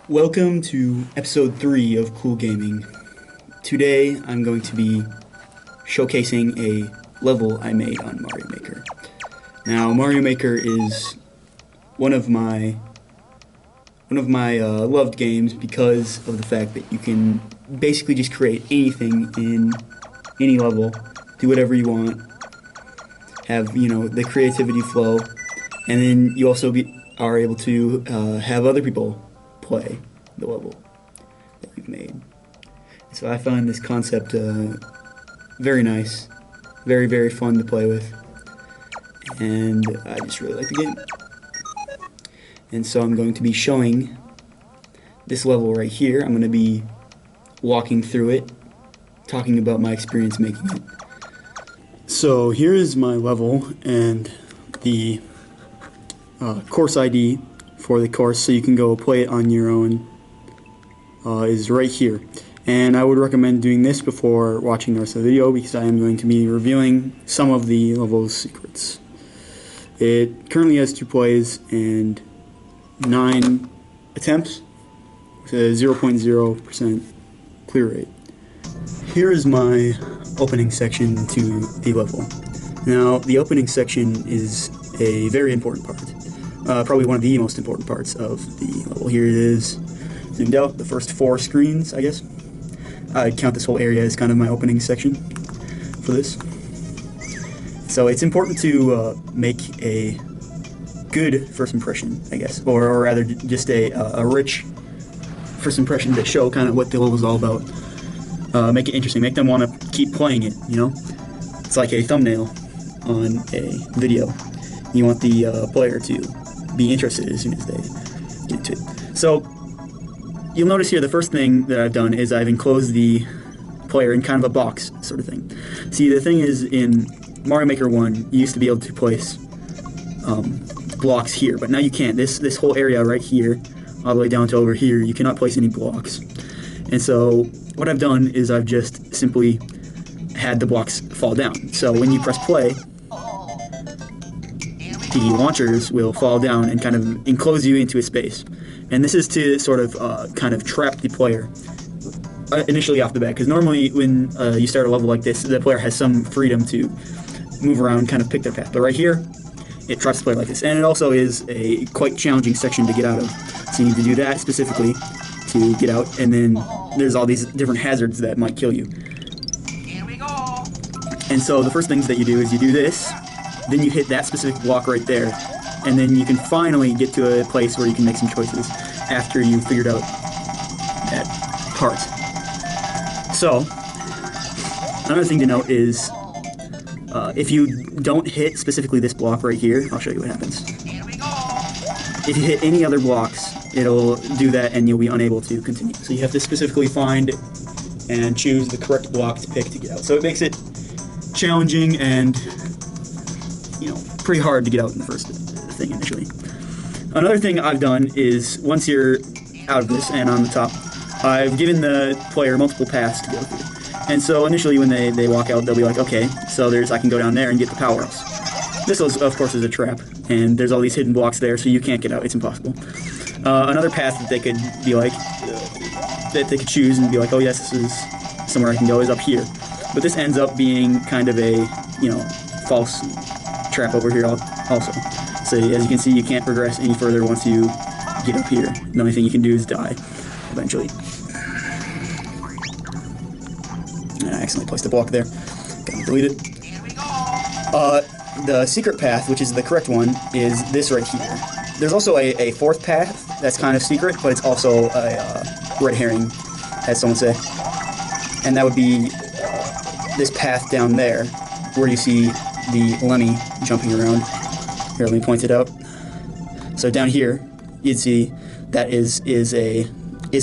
Welcome to episode 3 of Kool Gaming. Today I'm going to be showcasing a level I made on Mario Maker. Now Mario Maker is one of my loved games because of the fact that you can basically just create anything in any level, do whatever you want, have the creativity flow, and then you also are able to have other people play the level that you've made. So I find this concept very nice, very, very fun to play with, and I just really like the game. And so I'm going to be showing this level right here. I'm going to be walking through it, talking about my experience making it. So here is my level, and the course ID for the course, so you can go play it on your own, is right here. And I would recommend doing this before watching the rest of the video, because I am going to be revealing some of the level's secrets. It currently has 2 plays and 9 attempts with a 0.0% clear rate. Here is my opening section to the level. Now, the opening section is a very important part. Probably one of the most important parts of the level. Here it is, zoomed out, the first 4 screens, I guess. I'd count this whole area as kind of my opening section for this. So it's important to make a good first impression, I guess, or rather just a rich first impression to show kind of what the level is all about. Make it interesting, make them want to keep playing it, It's like a thumbnail on a video. You want the player to be interested as soon as they get to it. So you'll notice here the first thing that I've done is I've enclosed the player in kind of a box sort of thing. See, the thing is, in Mario Maker 1 you used to be able to place blocks here, but now you can't. This whole area right here all the way down to over here, you cannot place any blocks. And so what I've done is I've just simply had the blocks fall down. So when you press play, the launchers will fall down and kind of enclose you into a space. And this is to sort of kind of trap the player initially off the bat, because normally when you start a level like this, the player has some freedom to move around, kind of pick their path. But right here, it traps the player like this. And it also is a quite challenging section to get out of. So you need to do that specifically to get out, and then there's all these different hazards that might kill you. Here we go. And so the first things that you do is you do this, then you hit that specific block right there, and then you can finally get to a place where you can make some choices after you've figured out that part. So, another thing to note is if you don't hit specifically this block right here, I'll show you what happens. Here we go. If you hit any other blocks, it'll do that and you'll be unable to continue. So you have to specifically find and choose the correct block to pick to get out. So it makes it challenging and pretty hard to get out in the first thing initially. Another thing I've done is, once you're out of this and on the top, I've given the player multiple paths to go through. And so initially when they walk out, they'll be like, okay, so I can go down there and get the power-ups. This, of course, is a trap, and there's all these hidden blocks there, so you can't get out. It's impossible. Another path that they could be like, that they could choose and be like, oh yes, this is somewhere I can go, is up here. But this ends up being kind of a, false trap over here also. So as you can see, you can't progress any further once you get up here. The only thing you can do is die eventually. And I accidentally placed a block there. Gotta delete it. The secret path, which is the correct one, is this right here. There's also a fourth path that's kind of secret, but it's also a red herring, as someone say. And that would be this path down there, where you see the Lemmy jumping around. Here, let me point it out. So down here, you'd see that is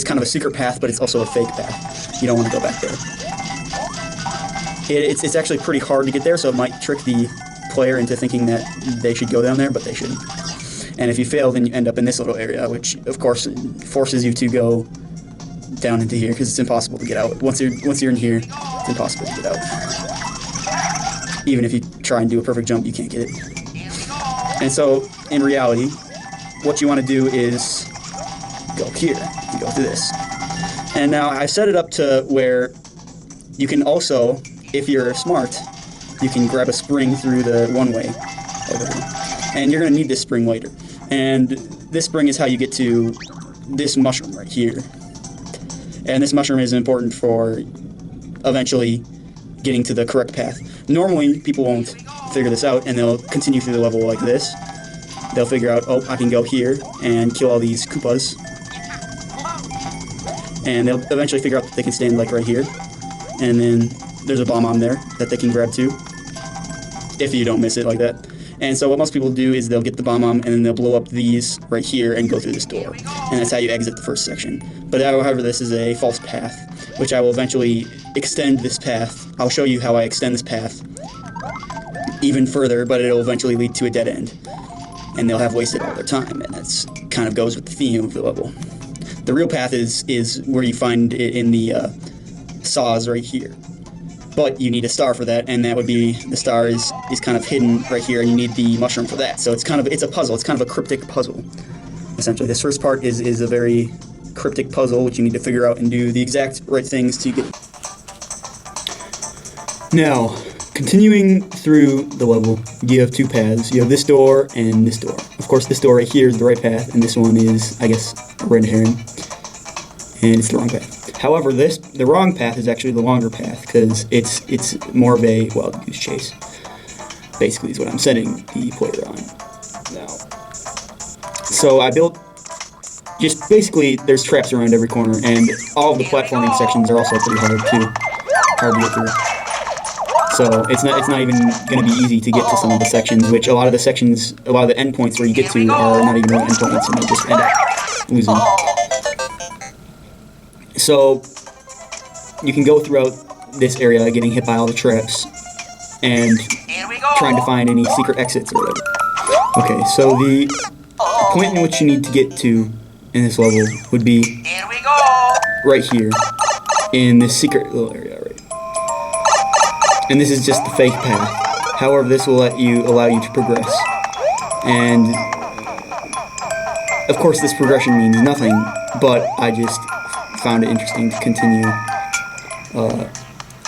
kind of a secret path, but it's also a fake path. You don't want to go back there. It's actually pretty hard to get there, so it might trick the player into thinking that they should go down there, but they shouldn't. And if you fail, then you end up in this little area, which of course forces you to go down into here, because it's impossible to get out. Once you're in here, it's impossible to get out. Even if you try and do a perfect jump, you can't get it. And so, in reality, what you want to do is go here. You go through this. And now I set it up to where you can also, if you're smart, you can grab a spring through the one way over here. And you're going to need this spring later. And this spring is how you get to this mushroom right here. And this mushroom is important for eventually getting to the correct path. Normally, people won't figure this out, and they'll continue through the level like this. They'll figure out, oh, I can go here and kill all these Koopas. And they'll eventually figure out that they can stand like right here. And then there's a bomb on there that they can grab too, if you don't miss it like that. And so what most people do is they'll get the bomb and then they'll blow up these right here and go through this door. And that's how you exit the first section. But however, this is a false path, which I will eventually extend this path. I'll show you how I extend this path even further, but it'll eventually lead to a dead end. And they'll have wasted all their time, and that's kind of goes with the theme of the level. The real path is where you find it in the saws right here. But you need a star for that, and that would be, the star is kind of hidden right here, and you need the mushroom for that. So it's a puzzle. It's kind of a cryptic puzzle, essentially. This first part is a very cryptic puzzle, which you need to figure out and do the exact right things to get. Now, continuing through the level, you have two paths. You have this door and this door. Of course, this door right here is the right path, and this one is, I guess, a red herring, and it's the wrong path. However, the wrong path is actually the longer path, because it's more of a wild goose chase. Basically, is what I'm setting the player on now. So I built, just basically, there's traps around every corner, and all of the platforming sections are also pretty hard to get through. So it's not even going to be easy to get to some of the sections, which a lot of the endpoints where you get to are not even real endpoints, and you just end up losing. So you can go throughout this area getting hit by all the traps and trying to find any secret exits or whatever. Okay, so the point in which you need to get to in this level would be right here in this secret little area, right? And this is just the fake path. However, this will allow you to progress. And of course, this progression means nothing, but I just found it interesting to continue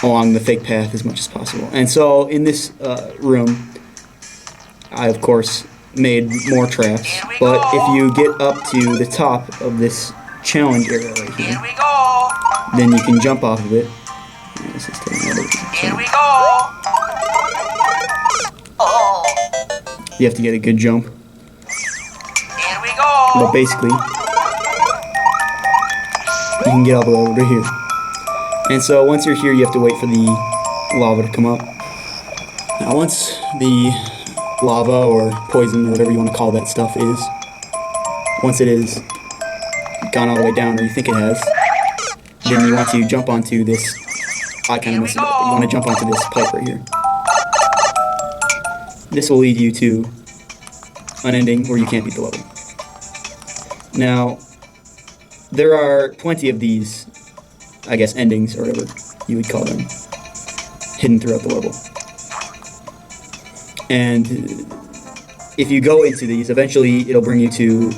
along the fake path as much as possible. And so in this room, I of course made more traps, but if you get up to the top of this challenge area right here, then you can jump off of it. This is here we go. You have to get a good jump. Here we go. But basically, you can get all the way over here. And so once you're here, you have to wait for the lava to come up. Now once the lava or poison or whatever you want to call that stuff is, once it is gone all the way down, or you think it has, then you want to jump onto this. I kind of messed it up, but you want to jump onto this pipe right here. This will lead you to an ending where you can't beat the level. Now, there are plenty of these, I guess, endings, or whatever you would call them, hidden throughout the level. And if you go into these, eventually it'll bring you to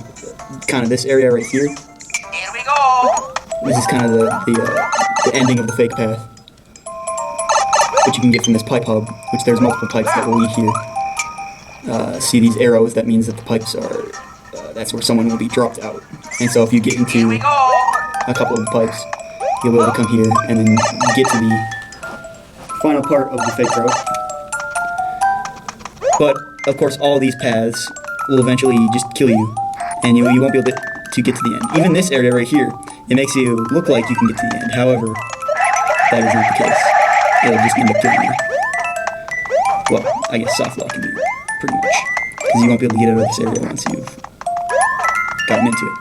kind of this area right here. Here we go. This is kind of the ending of the fake path, which you can get from this pipe hub, which there's multiple pipes that will lead here. See these arrows, that means that the pipes are, that's where someone will be dropped out. And so if you get into a couple of the pipes, you'll be able to come here and then get to the final part of the fake route. But, of course, all these paths will eventually just kill you, and you won't be able to get to the end. Even this area right here, it makes you look like you can get to the end. However, that is not the case. It'll just end up killing you. Well, I guess soft locking you, pretty much. Because you won't be able to get out of this area once you've gotten into it.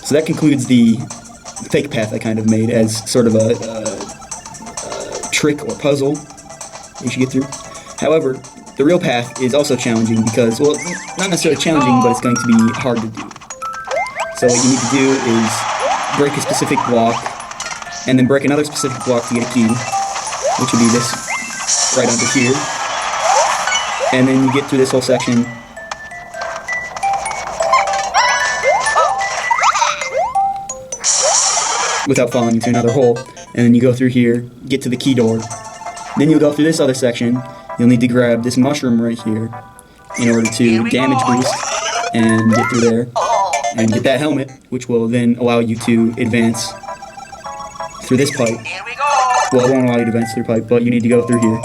So that concludes the fake path I kind of made as sort of a trick or puzzle you should get through. However, the real path is also challenging because, well, not necessarily challenging, but it's going to be hard to do. So what you need to do is break a specific block, and then break another specific block to get a key, which would be this right under here. And then you get through this whole section. without falling into another hole. And then you go through here, get to the key door. Then you'll go through this other section. You'll need to grab this mushroom right here in order to damage boost and get through there and get that helmet, which will then allow you to advance through this pipe. Well, it won't allow you to advance through the pipe, but you need to go through here.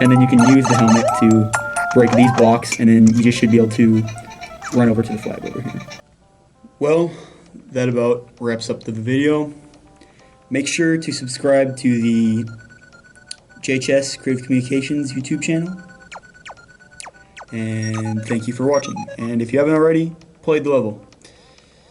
And then you can use the helmet to break these blocks, and then you just should be able to run over to the flag over here. Well, that about wraps up the video. Make sure to subscribe to the JHS Creative Communications YouTube channel. And thank you for watching. And if you haven't already, play the level.